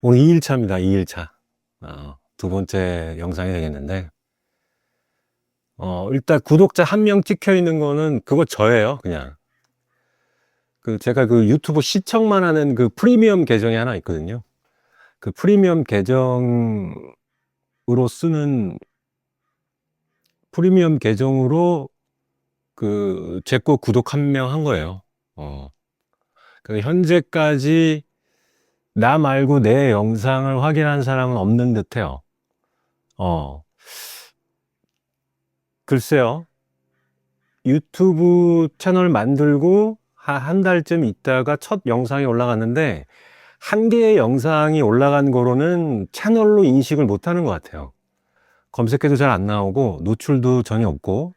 오늘 2일차입니다. 2일차. 두 번째 영상이 되겠는데, 일단 구독자 한 명 찍혀 있는 거는 그거 저예요, 그냥. 제가 그 유튜브 시청만 하는 그 프리미엄 계정이 하나 있거든요. 그 프리미엄 계정으로 쓰는, 프리미엄 계정으로 제 거 구독 한 명 한 거예요. 현재까지 나 말고 내 영상을 확인한 사람은 없는 듯 해요. 글쎄요. 유튜브 채널 만들고 한 달쯤 있다가 첫 영상이 올라갔는데, 한 개의 영상이 올라간 거로는 채널로 인식을 못 하는 것 같아요. 검색해도 잘 안 나오고 노출도 전혀 없고,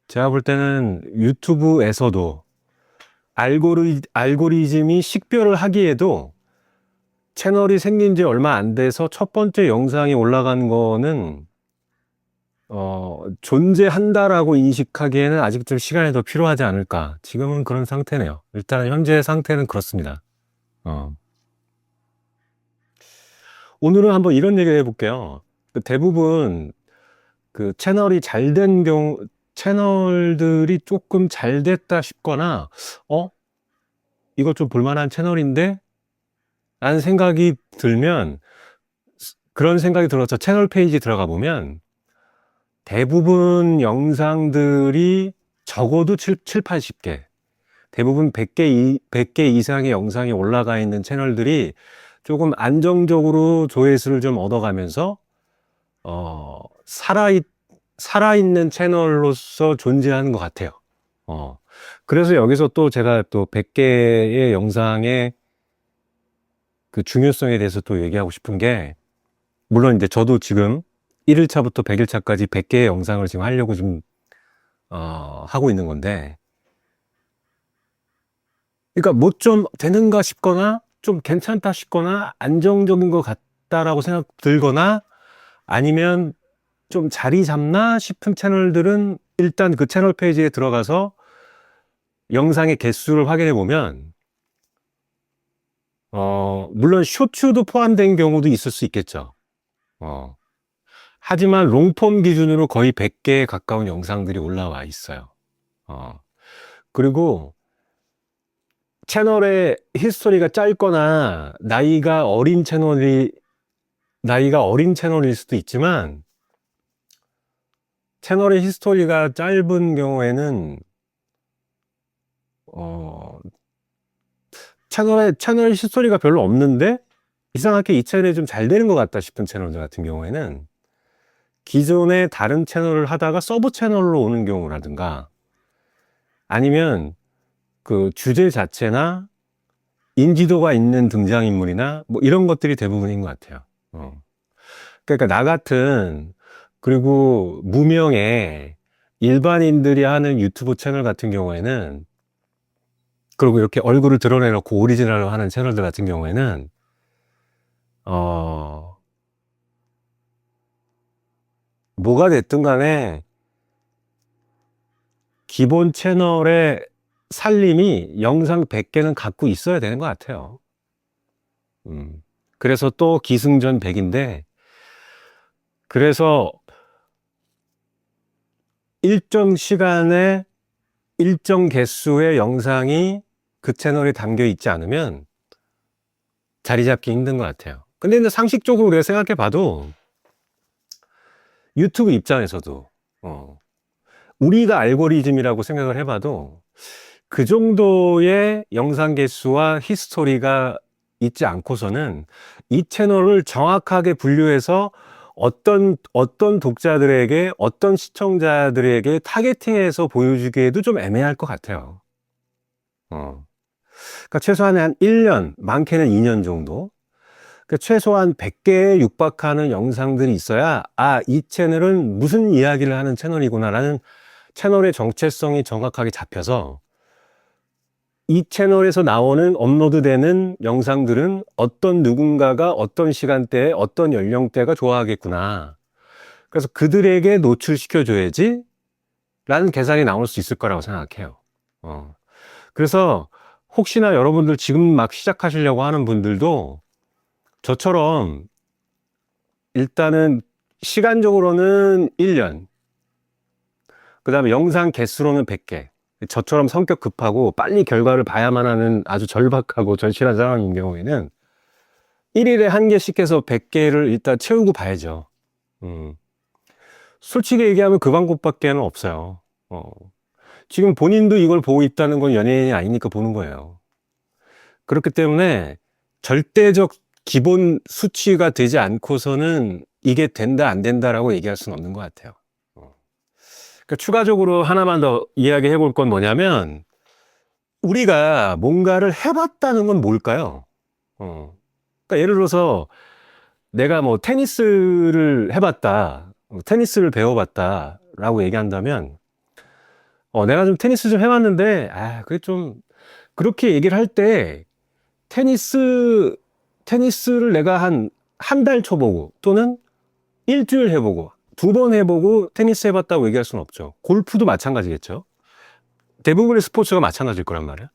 제가 볼 때는 유튜브에서도 알고리즘이 식별을 하기에도 채널이 생긴 지 얼마 안 돼서 첫 번째 영상이 올라간 거는 존재한다라고 인식하기에는 아직 좀 시간이 더 필요하지 않을까. 지금은 그런 상태네요. 일단 현재 상태는 그렇습니다. 오늘은 한번 이런 얘기를 해볼게요. 대부분 채널이 잘 된 채널들이 조금 잘 됐다 싶거나, 이거 좀 볼만한 채널인데? 라는 생각이 들면, 그런 생각이 들어서 채널 페이지 들어가 보면, 대부분 영상들이 적어도 80개, 대부분 100개 이상의 영상이 올라가 있는 채널들이 조금 안정적으로 조회수를 좀 얻어가면서, 살아있는 채널로서 존재하는 것 같아요. 그래서 여기서 또 제가 또 100개의 영상의 그 중요성에 대해서 또 얘기하고 싶은 게, 물론 이제 저도 지금 1일차부터 100일차까지 100개의 영상을 지금 하려고 좀, 하고 있는 건데, 그러니까 뭐 좀 되는가 싶거나, 좀 괜찮다 싶거나, 안정적인 것 같다라고 생각 들거나, 아니면 좀 자리 잡나 싶은 채널들은 일단 그 채널 페이지에 들어가서 영상의 개수를 확인해 보면, 물론 쇼츠도 포함된 경우도 있을 수 있겠죠. 하지만 롱폼 기준으로 거의 100개에 가까운 영상들이 올라와 있어요. 그리고 채널의 히스토리가 짧거나 나이가 어린 채널일 수도 있지만, 채널의 히스토리가 짧은 경우에는, 어, 채널 히스토리가 별로 없는데, 이상하게 이 채널이 좀 잘 되는 것 같다 싶은 채널들 같은 경우에는, 기존의 다른 채널을 하다가 서브 채널로 오는 경우라든가, 아니면 그 주제 자체나 인지도가 있는 등장인물이나 뭐 이런 것들이 대부분인 것 같아요. 그러니까 나 같은, 그리고 무명의 일반인들이 하는 유튜브 채널 같은 경우에는, 그리고 이렇게 얼굴을 드러내놓고 오리지널로 하는 채널들 같은 경우에는, 뭐가 됐든 간에 기본 채널의 살림이 영상 100개는 갖고 있어야 되는 것 같아요. 그래서 또 기승전 100인데, 그래서 일정 시간에 일정 개수의 영상이 그 채널에 담겨 있지 않으면 자리 잡기 힘든 것 같아요. 근데 이제 상식적으로 우리가 생각해 봐도, 유튜브 입장에서도, 우리가 알고리즘이라고 생각을 해봐도, 그 정도의 영상 개수와 히스토리가 있지 않고서는 이 채널을 정확하게 분류해서 어떤 독자들에게, 어떤 시청자들에게 타겟팅해서 보여주기에도 좀 애매할 것 같아요. 그러니까 최소한 한 1년, 많게는 2년 정도. 그러니까 최소한 100개에 육박하는 영상들이 있어야, 이 채널은 무슨 이야기를 하는 채널이구나라는 채널의 정체성이 정확하게 잡혀서, 이 채널에서 나오는 업로드되는 영상들은 어떤 누군가가 어떤 시간대에 어떤 연령대가 좋아하겠구나. 그래서 그들에게 노출시켜줘야지 라는 계산이 나올 수 있을 거라고 생각해요. 그래서 혹시나 여러분들 지금 막 시작하시려고 하는 분들도 저처럼 일단은 시간적으로는 1년, 그 다음에 영상 개수로는 100개. 저처럼 성격 급하고 빨리 결과를 봐야만 하는 아주 절박하고 절실한 상황인 경우에는 1일에 1개씩 해서 100개를 일단 채우고 봐야죠. 솔직히 얘기하면 그 방법밖에는 없어요. 지금 본인도 이걸 보고 있다는 건 연예인이 아니니까 보는 거예요. 그렇기 때문에 절대적 기본 수치가 되지 않고서는 이게 된다 안 된다라고 얘기할 수는 없는 것 같아요. 그러니까 추가적으로 하나만 더 이야기해 볼 건 뭐냐면, 우리가 뭔가를 해봤다는 건 뭘까요? 그러니까 예를 들어서 내가 뭐 테니스를 해봤다, 테니스를 배워봤다라고 얘기한다면, 내가 좀 테니스 좀 해봤는데, 그게 좀 그렇게 얘기를 할 때 테니스를 내가 한 달 쳐보고 또는 일주일 해보고 2번 해보고 테니스 해봤다고 얘기할 수는 없죠. 골프도 마찬가지겠죠. 대부분의 스포츠가 마찬가지일 거란 말이야.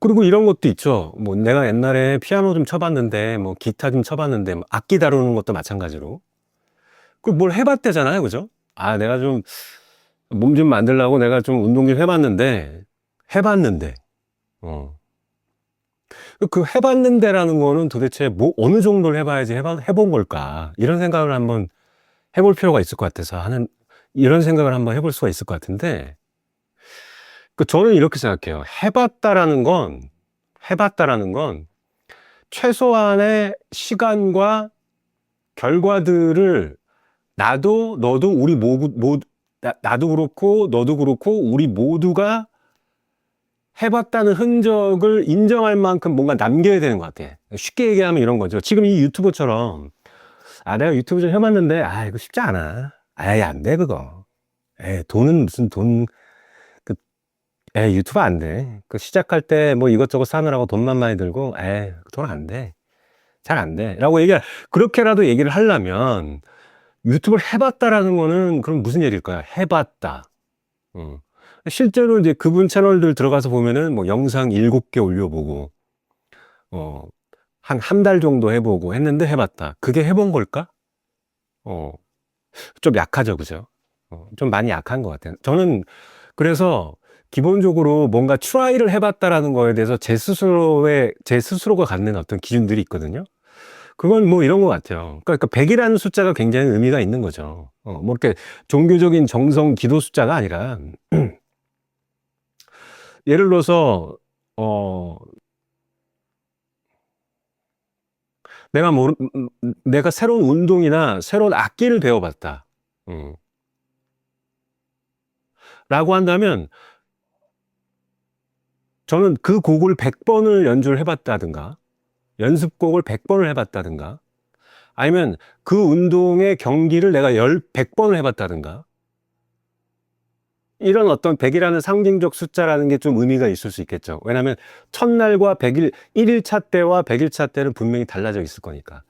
그리고 이런 것도 있죠. 뭐 내가 옛날에 피아노 좀 쳐봤는데, 뭐 기타 좀 쳐봤는데, 뭐 악기 다루는 것도 마찬가지로. 그 뭘 해봤대잖아요, 그죠? 내가 좀 몸 좀 만들려고 내가 좀 운동 좀 해봤는데, 어. 그 해봤는데라는 거는 도대체 뭐 어느 정도를 해봐야지 해본 걸까? 이런 생각을 한번 해볼 필요가 있을 것 같아서 이런 생각을 한번 해볼 수가 있을 것 같은데, 저는 이렇게 생각해요. 해봤다라는 건 최소한의 시간과 결과들을 너도 우리 나도 그렇고 너도 그렇고 우리 모두가 해봤다는 흔적을 인정할 만큼 뭔가 남겨야 되는 것 같아. 쉽게 얘기하면 이런 거죠. 지금 이 유튜버처럼, 내가 유튜브 좀 해봤는데, 이거 쉽지 않아. 안 돼, 그거. 돈은 무슨 돈, 유튜브 안 돼. 시작할 때 뭐 이것저것 사느라고 돈만 많이 들고, 돈 안 돼. 잘 안 돼. 그렇게라도 얘기를 하려면, 유튜브를 해봤다라는 거는 그럼 무슨 얘기일까요? 해봤다. 실제로 이제 그분 채널들 들어가서 보면은 뭐 영상 7개 올려보고, 한 달 정도 해보고 했는데 해봤다. 그게 해본 걸까? 좀 약하죠, 그죠? 좀 많이 약한 것 같아요. 저는 그래서 기본적으로 뭔가 트라이를 해봤다라는 거에 대해서 제 스스로가 갖는 어떤 기준들이 있거든요. 그건 뭐 이런 것 같아요. 그러니까 100이라는 숫자가 굉장히 의미가 있는 거죠. 뭐 이렇게 종교적인 정성 기도 숫자가 아니라, 예를 들어서, 내가 새로운 운동이나 새로운 악기를 배워봤다. 라고 한다면, 저는 그 곡을 100번을 연주를 해봤다든가, 연습곡을 100번을 해봤다든가, 아니면 그 운동의 경기를 내가 100번을 해봤다든가, 이런 어떤 100이라는 상징적 숫자라는 게 좀 의미가 있을 수 있겠죠. 왜냐하면 첫날과 1일차 때와 100일차 때는 분명히 달라져 있을 거니까.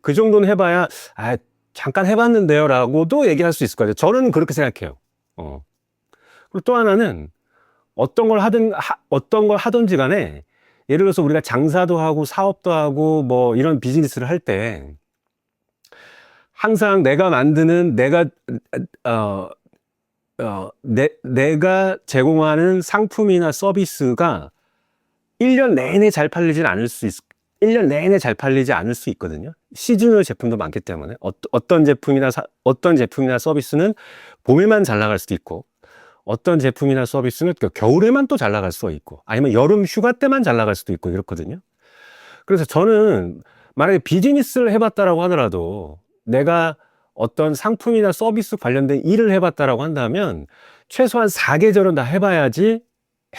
그 정도는 해봐야, 잠깐 해봤는데요 라고도 얘기할 수 있을 것 같아요. 저는 그렇게 생각해요. 그리고 또 하나는 어떤 걸 하든지 간에, 예를 들어서 우리가 장사도 하고 사업도 하고 뭐 이런 비즈니스를 할 때 항상 내가 제공하는 상품이나 서비스가 1년 내내 잘 팔리지 않을 수 있거든요. 시즈널 제품도 많기 때문에 어떤 제품이나 서비스는 봄에만 잘 나갈 수도 있고, 어떤 제품이나 서비스는 겨울에만 또 잘 나갈 수가 있고, 아니면 여름 휴가 때만 잘 나갈 수도 있고 이렇거든요. 그래서 저는 만약에 비즈니스를 해봤다라고 하더라도, 내가 어떤 상품이나 서비스 관련된 일을 해봤다라고 한다면 최소한 4계절은 다 해봐야지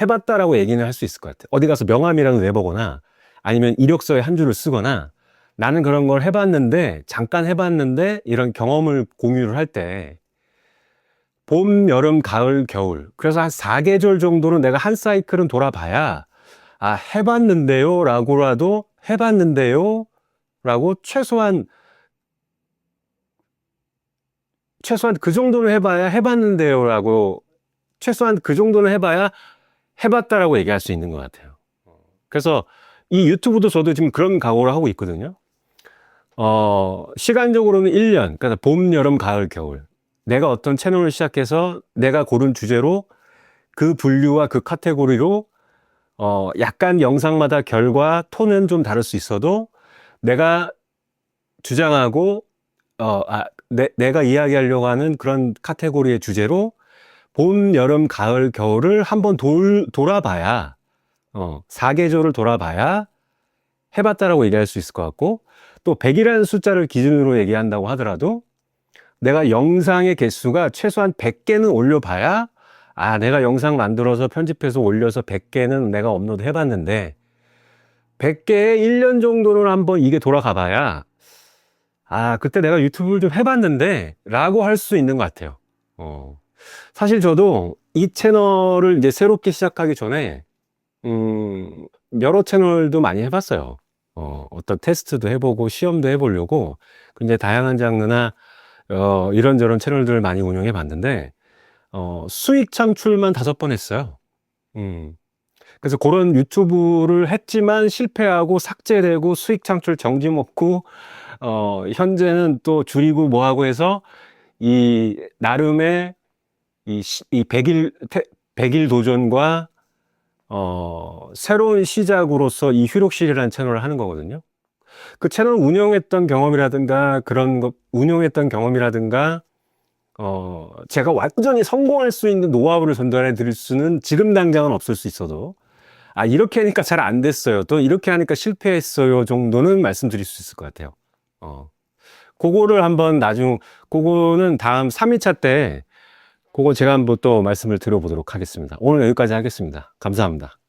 해봤다라고 얘기는 할 수 있을 것 같아요. 어디 가서 명함이라도 내보거나 아니면 이력서에 한 줄을 쓰거나, 나는 그런 걸 해봤는데, 잠깐 해봤는데 이런 경험을 공유를 할 때 봄, 여름, 가을, 겨울, 그래서 한 4계절 정도는 내가 한 사이클은 돌아봐야, 해봤는데요 라고 최소한 그 정도는 해봐야 최소한 그 정도는 해봐야 해봤다라고 얘기할 수 있는 것 같아요. 그래서 이 유튜브도 저도 지금 그런 각오를 하고 있거든요. 시간적으로는 1년, 그러니까 봄, 여름, 가을, 겨울. 내가 어떤 채널을 시작해서 내가 고른 주제로 그 분류와 그 카테고리로 약간 영상마다 결과, 톤은 좀 다를 수 있어도 내가 주장하고, 내가 이야기하려고 하는 그런 카테고리의 주제로 봄, 여름, 가을, 겨울을 한번 돌아봐야, 사계절을 돌아봐야 해봤다라고 얘기할 수 있을 것 같고, 또 100이라는 숫자를 기준으로 얘기한다고 하더라도 내가 영상의 개수가 최소한 100개는 올려봐야 내가 영상 만들어서 편집해서 올려서 100개는 내가 업로드 해봤는데 100개에 1년 정도는 한번 이게 돌아가 봐야 그때 내가 유튜브를 좀 해봤는데 라고 할 수 있는 것 같아요. 사실 저도 이 채널을 이제 새롭게 시작하기 전에 여러 채널도 많이 해봤어요. 어떤 테스트도 해보고 시험도 해보려고 굉장히 다양한 장르나 이런저런 채널들을 많이 운영해 봤는데 수익 창출만 5번 했어요. 그래서 그런 유튜브를 했지만 실패하고 삭제되고 수익 창출 정지 먹고 현재는 또 줄이고 뭐하고 해서 이 나름의 이 100일 도전과 새로운 시작으로서 이 휴록실이라는 채널을 하는 거거든요. 그 채널 운영했던 경험이라든가 그런 거 운영했던 경험이라든가 제가 완전히 성공할 수 있는 노하우를 전달해 드릴 수는 지금 당장은 없을 수 있어도 이렇게 하니까 잘 안 됐어요. 또 이렇게 하니까 실패했어요 정도는 말씀드릴 수 있을 것 같아요. 그거를 한번 그거는 다음 3회차 때 그거 제가 한번 또 말씀을 드려보도록 하겠습니다. 오늘 여기까지 하겠습니다. 감사합니다.